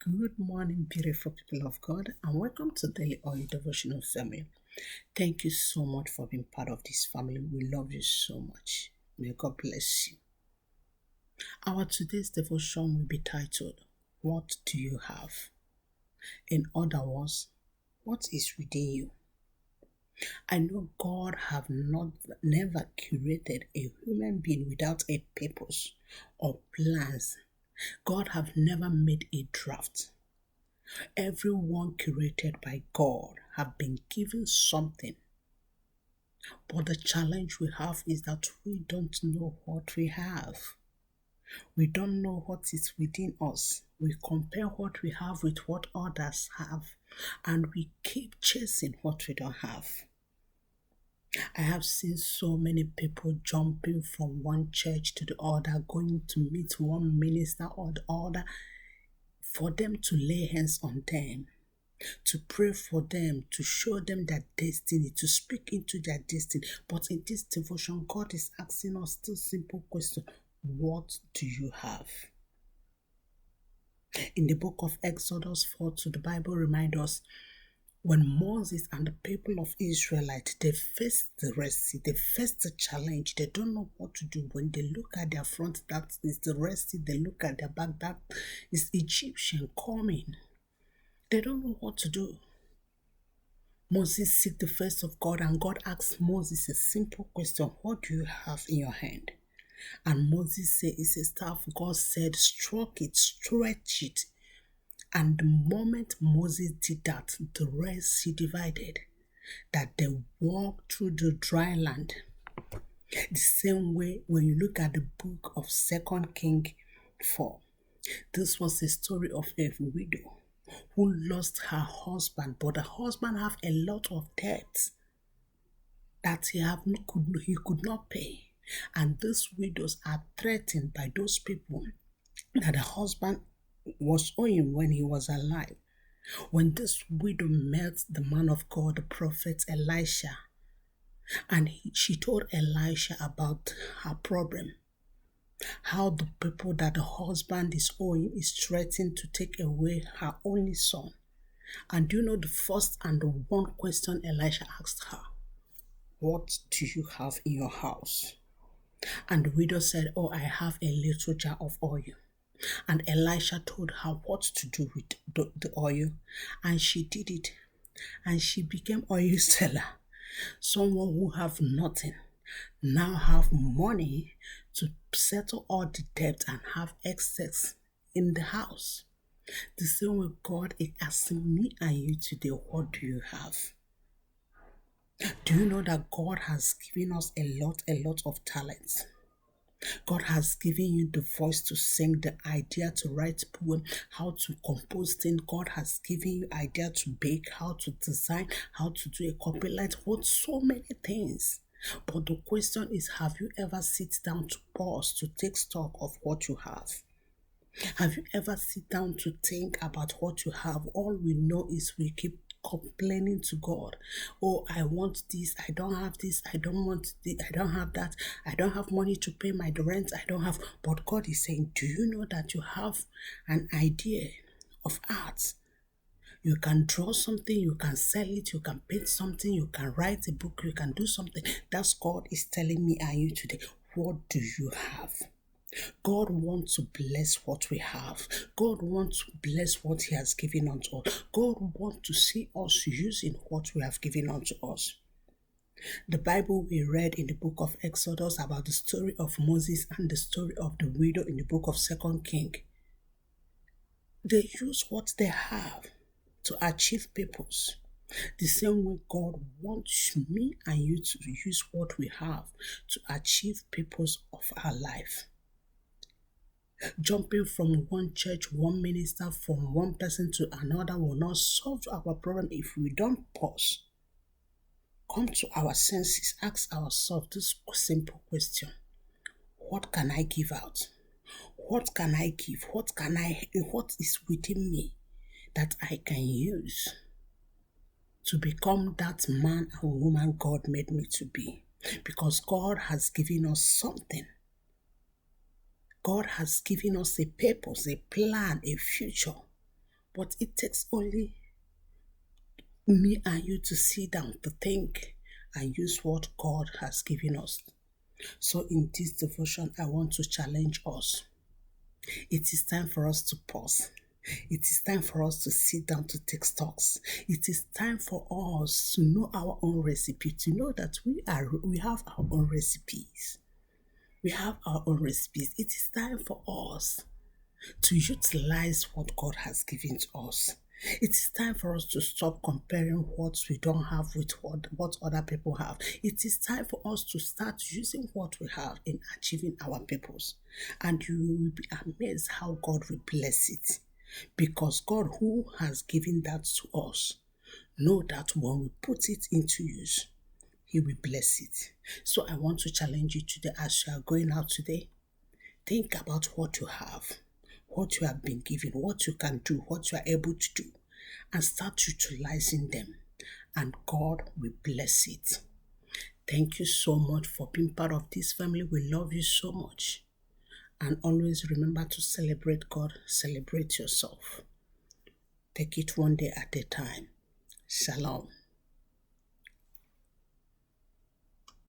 Good morning, beautiful people of God, and welcome to Daily Oil Devotional Family. Thank you so much for being part of this family. We love you so much. May God bless you. Our today's devotion will be titled, What do you have? In other words, what is within you? I know God have never created a human being without a purpose or plans. God have never made a draft. Everyone created by God have been given something. But the challenge we have is that we don't know what we have. We don't know what is within us. We compare what we have with what others have, and we keep chasing what we don't have. I have seen so many people jumping from one church to the other, going to meet one minister or the other for them to lay hands on them, to pray for them, to show them their destiny, to speak into their destiny. But in this devotion, God is asking us two simple questions. What do you have? In the book of Exodus 4, the Bible reminds us when Moses and the people of Israelite, they faced the Red Sea, they faced the challenge, they don't know what to do. When they look at their front, that is the Red Sea, they look at their back, that is Egyptian coming. They don't know what to do. Moses seek the face of God, and God asked Moses a simple question. What do you have in your hand? And Moses said, it's a staff. God said, stroke it, stretch it. And the moment Moses did that, the Red Sea divided, that they walked through the dry land. The same way when you look at the book of 2 King 4, this was a story of a widow who lost her husband, but the husband have a lot of debts that he could not pay. And these widows are threatened by those people that the husband was owing when he was alive. When this widow met the man of God, the prophet Elisha, and she told Elisha about her problem, how the people that the husband is owing is threatening to take away her only son. And do you know the first and the one question Elisha asked her? What do you have in your house? And the widow said, oh, I have a little jar of oil. And Elisha told her what to do with the oil. And she did it. And she became oil seller. Someone who have nothing now have money to settle all the debt and have excess in the house. The same way God is asking me and you today, what do you have? Do you know that God has given us a lot of talents? God has given you the voice to sing, the idea to write poem, how to compose things. God has given you idea to bake, how to design, how to do a copyright, what so many things. But the question is, have you ever sit down to pause to take stock of what you have? Have you ever sit down to think about what you have? All we know is we keep complaining to God. Oh, I want this, I don't have this, I don't want this, I don't have that, I don't have money to pay my rent, I don't have. But God is saying, do you know that you have an idea of art? You can draw something, you can sell it, you can paint something, you can write a book, you can do something. That's God is telling me and you today. What do you have? God wants to bless what we have. God wants to bless what He has given unto us. God wants to see us using what we have given unto us. The Bible we read in the book of Exodus about the story of Moses and the story of the widow in the book of 2 King. They use what they have to achieve purpose. The same way God wants me and you to use what we have to achieve purpose of our life. Jumping from one church, one minister, from one person to another will not solve our problem if we don't pause. Come to our senses, ask ourselves this simple question. What can I give out? What can I give? What is within me that I can use to become that man and woman God made me to be? Because God has given us something. God has given us a purpose, a plan, a future. But it takes only me and you to sit down, to think, and use what God has given us. So in this devotion, I want to challenge us. It is time for us to pause. It is time for us to sit down to take stocks. It is time for us to know our own recipe, to know that we have our own recipes. We have our own recipes. It is time for us to utilize what God has given to us. It is time for us to stop comparing what we don't have with what other people have. It is time for us to start using what we have in achieving our purpose. And you will be amazed how God will bless it. Because God, who has given that to us, know that when we put it into use, He will bless it. So I want to challenge you today as you are going out today. Think about what you have, what you have been given, what you can do, what you are able to do, and start utilizing them. And God will bless it. Thank you so much for being part of this family. We love you so much. And always remember to celebrate God, celebrate yourself. Take it one day at a time. Shalom.